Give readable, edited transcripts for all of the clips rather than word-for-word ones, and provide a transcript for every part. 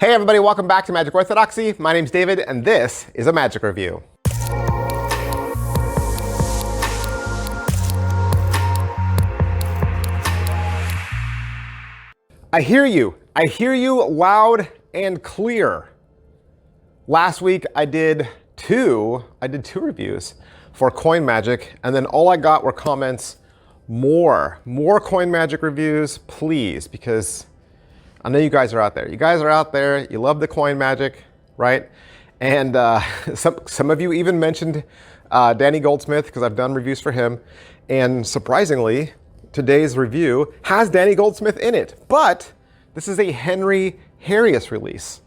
Hey everybody, welcome back to Magic Orthodoxy. My name's David, and this is a Magic Review. I hear you loud and clear. Last week I did two reviews for Coin Magic, and then all I got were comments, more Coin Magic reviews, please, because I know you guys are out there. You guys are out there, you love the Coin Magic, right? And some of you even mentioned Danny Goldsmith, because I've done reviews for him. And surprisingly, today's review has Danny Goldsmith in it, but this is a Harrius release.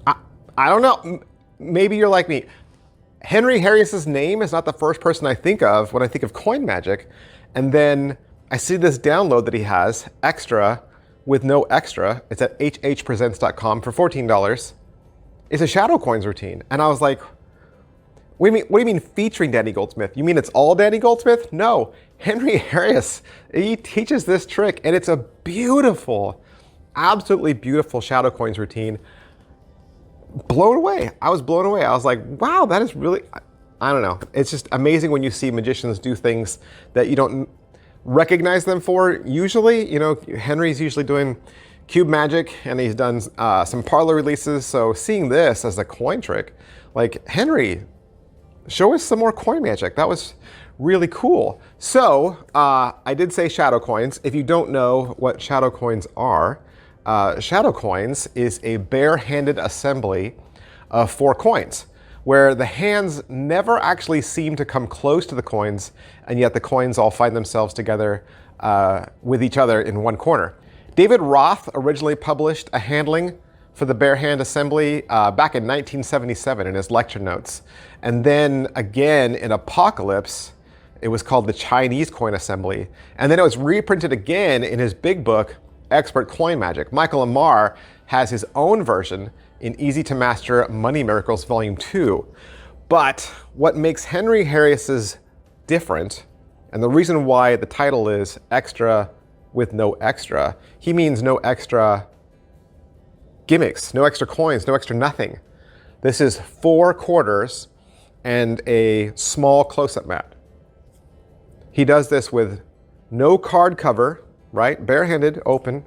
I don't know, maybe you're like me. Harrius's name is not the first person I think of when I think of Coin Magic. And then I see this download that he has, extra, with no extra. It's at hhpresents.com for $14. It's a Shadow Coins routine. And I was like, what do you mean featuring Danny Goldsmith? You mean it's all Danny Goldsmith? No, Harrius, he teaches this trick, and it's a beautiful, absolutely beautiful Shadow Coins routine. Blown away. I was blown away. I was like, wow, that is really, I don't know. It's just amazing when you see magicians do things that you don't recognize them for usually. You know, Henry's usually doing cube magic, and he's done some parlor releases. So seeing this as a coin trick, like, Henry, show us some more coin magic. That was really cool. So I did say shadow coins. If you don't know what shadow coins are, shadow coins is a bare-handed assembly of 4 coins, where the hands never actually seem to come close to the coins, and yet the coins all find themselves together with each other in one corner. David Roth originally published a handling for the bare hand assembly back in 1977 in his lecture notes. And then again in Apocalypse, it was called the Chinese Coin Assembly. And then it was reprinted again in his big book, Expert Coin Magic. Michael Amar has his own version in Easy to Master Money Miracles Volume 2. But what makes Harrius's different, and the reason why the title is Extra with no extra, he means no extra gimmicks, no extra coins, no extra nothing. This is 4 quarters and a small close-up mat. He does this with no card cover, right? Barehanded, open,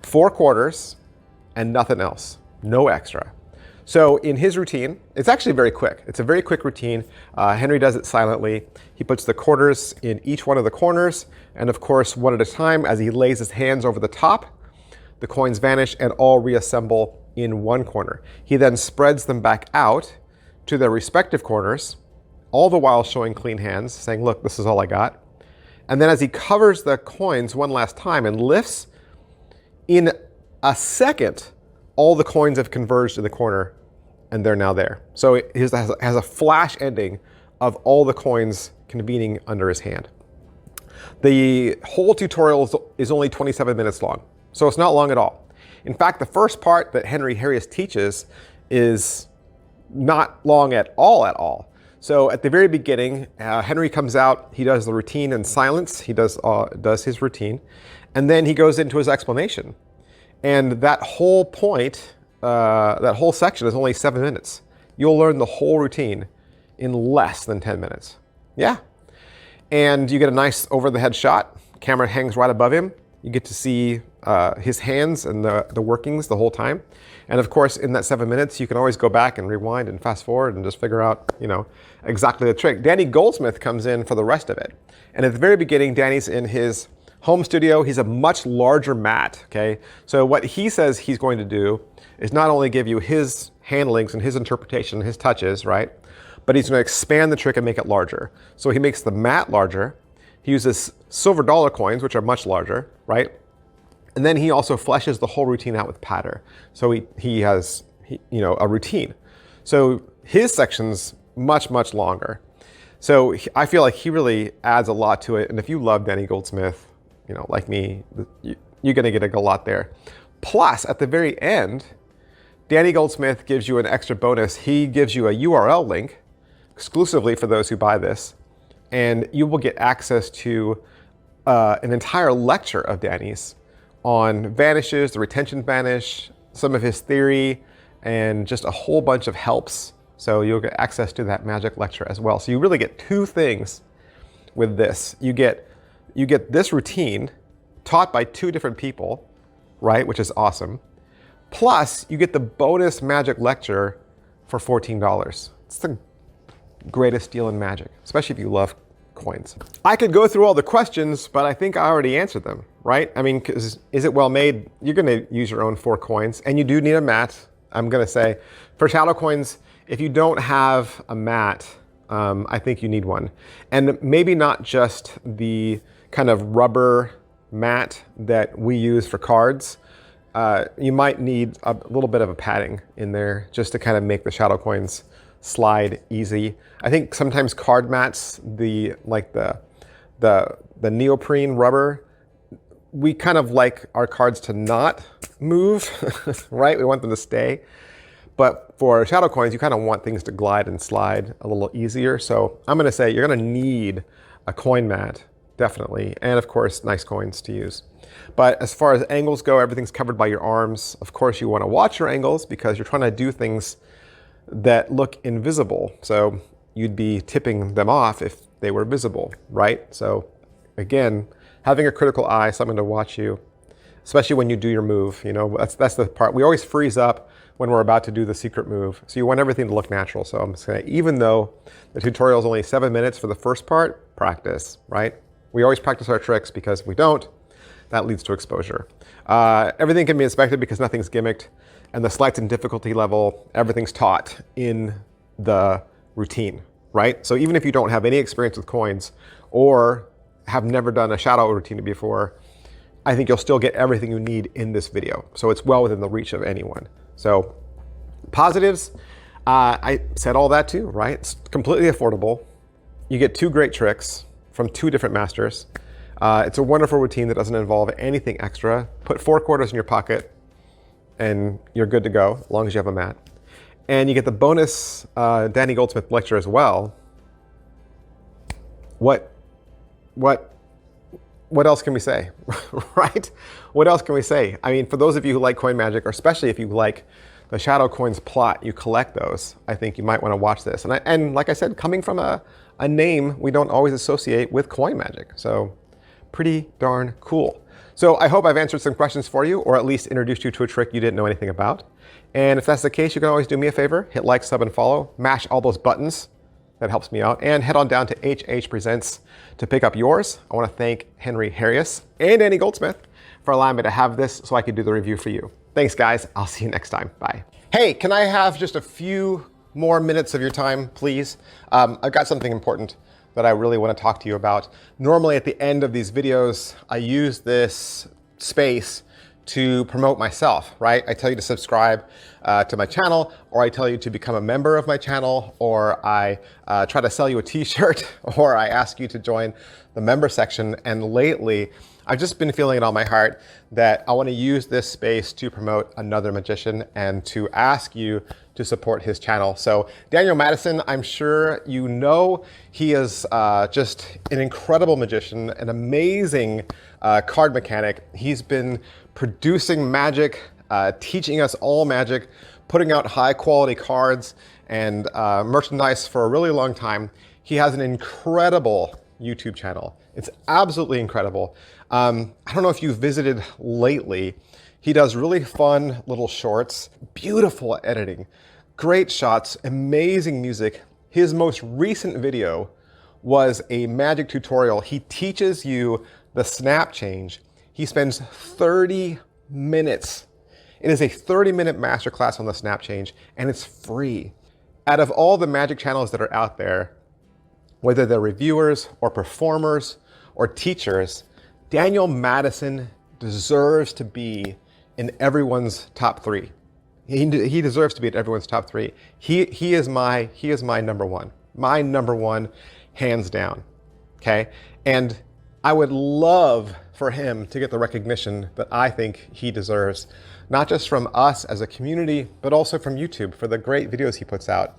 4 quarters, and nothing else. No extra. So in his routine, it's actually very quick. It's a very quick routine. Henry does it silently. He puts the quarters in each one of the corners, and of course, one at a time, as he lays his hands over the top, the coins vanish and all reassemble in one corner. He then spreads them back out to their respective corners, all the while showing clean hands, saying, look, this is all I got. And then as he covers the coins one last time and lifts, in a second, all the coins have converged in the corner, and they're now there. So it has a flash ending of all the coins convening under his hand. The whole tutorial is only 27 minutes long, so it's not long at all. In fact, the first part that Harrius teaches is not long at all. So at the very beginning, Henry comes out, he does the routine in silence, he does his routine, and then he goes into his explanation. And that whole point, that whole section is only 7 minutes. You'll learn the whole routine in less than 10 minutes. Yeah. And you get a nice over-the-head shot. Camera hangs right above him. You get to see his hands and the workings the whole time. And of course, in that 7 minutes, you can always go back and rewind and fast forward and just figure out, exactly the trick. Danny Goldsmith comes in for the rest of it. And at the very beginning, Danny's in his home studio. He's a much larger mat, okay? So what he says he's going to do is not only give you his handlings and his interpretation, his touches, right? But he's going to expand the trick and make it larger. So he makes the mat larger. He uses silver dollar coins, which are much larger, right? And then he also fleshes the whole routine out with patter. So he has a routine. So his section's much longer. So I feel like he really adds a lot to it. And if you love Danny Goldsmith, like me, you're going to get a lot there. Plus, at the very end, Danny Goldsmith gives you an extra bonus. He gives you a URL link exclusively for those who buy this, and you will get access to an entire lecture of Danny's on vanishes, the retention vanish, some of his theory, and just a whole bunch of helps. So you'll get access to that magic lecture as well. So you really get two things with this. You get this routine taught by two different people, right? Which is awesome. Plus, you get the bonus magic lecture for $14. It's the greatest deal in magic, especially if you love coins. I could go through all the questions, but I think I already answered them, right? I mean, is it well made? You're gonna use your own 4 coins, and you do need a mat. I'm gonna say, for shadow coins, if you don't have a mat, I think you need one. And maybe not just the kind of rubber mat that we use for cards. You might need a little bit of a padding in there just to kind of make the shadow coins slide easy. I think sometimes card mats, the neoprene rubber, we kind of like our cards to not move, right? We want them to stay. But for shadow coins, you kind of want things to glide and slide a little easier. So I'm gonna say you're gonna need a coin mat, definitely. And of course, nice coins to use. But as far as angles go, everything's covered by your arms. Of course, you wanna watch your angles because you're trying to do things that look invisible. So you'd be tipping them off if they were visible, right? So again, having a critical eye, someone to watch you, especially when you do your move, you know, that's the part. We always freeze up when we're about to do the secret move. So you want everything to look natural. So I'm saying, even though the tutorial is only 7 minutes for the first part, practice, right? We always practice our tricks because if we don't, that leads to exposure. Everything can be inspected because nothing's gimmicked. And the slights and difficulty level, everything's taught in the routine, right? So even if you don't have any experience with coins or have never done a shadow routine before, I think you'll still get everything you need in this video. So it's well within the reach of anyone. So positives, I said all that too, right? It's completely affordable. You get 2 great tricks from 2 different masters. It's a wonderful routine that doesn't involve anything extra. Put 4 quarters in your pocket and you're good to go, as long as you have a mat. And you get the bonus Danny Goldsmith lecture as well. What else can we say, right? What else can we say? I mean, for those of you who like coin magic, or especially if you like the shadow coins plot, you collect those, I think you might want to watch this. And like I said, coming from a name we don't always associate with coin magic. So pretty darn cool. So I hope I've answered some questions for you, or at least introduced you to a trick you didn't know anything about. And if that's the case, you can always do me a favor, hit like, sub, and follow, mash all those buttons. That helps me out. And head on down to HH Presents to pick up yours. I want to thank Henry Harrius and Danny Goldsmith for allowing me to have this so I could do the review for you. Thanks, guys. I'll see you next time. Bye. Hey, can I have just a few more minutes of your time, please? I've got something important that I really want to talk to you about. Normally at the end of these videos, I use this space to promote myself, right? I tell you to subscribe to my channel, or I tell you to become a member of my channel, or I try to sell you a t-shirt, or I ask you to join the member section. And lately, I've just been feeling it on my heart that I want to use this space to promote another magician and to ask you to support his channel. So Daniel Madison, I'm sure you know, he is just an incredible magician, an amazing card mechanic. He's been producing magic, teaching us all magic, putting out high quality cards and merchandise for a really long time. He has an incredible YouTube channel. It's absolutely incredible. I don't know if you've visited lately. He does really fun little shorts, beautiful editing, great shots, amazing music. His most recent video was a magic tutorial. He teaches you the snap change. He spends 30 minutes. It is a 30-minute masterclass on the snap change, and it's free. Out of all the magic channels that are out there, whether they're reviewers or performers or teachers, Daniel Madison deserves to be in everyone's top 3. He deserves to be in everyone's top 3. He is my number one. My number one, hands down. Okay? And I would love for him to get the recognition that I think he deserves, not just from us as a community, but also from YouTube for the great videos he puts out.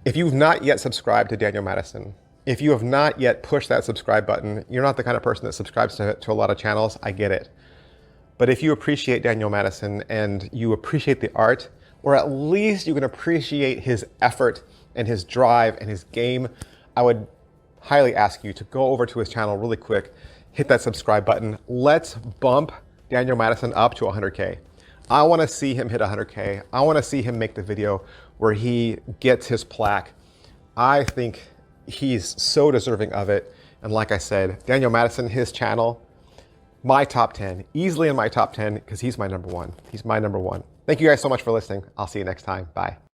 If you've not yet subscribed to Daniel Madison, if you have not yet pushed that subscribe button, you're not the kind of person that subscribes to a lot of channels, I get it. But if you appreciate Daniel Madison and you appreciate the art, or at least you can appreciate his effort and his drive and his game, I would highly ask you to go over to his channel really quick, hit that subscribe button. Let's bump Daniel Madison up to 100K. I want to see him hit 100K. I want to see him make the video where he gets his plaque. I think he's so deserving of it. And like I said, Daniel Madison, his channel, my top 10, easily in my top 10, because he's my number one. He's my number one. Thank you guys so much for listening. I'll see you next time. Bye.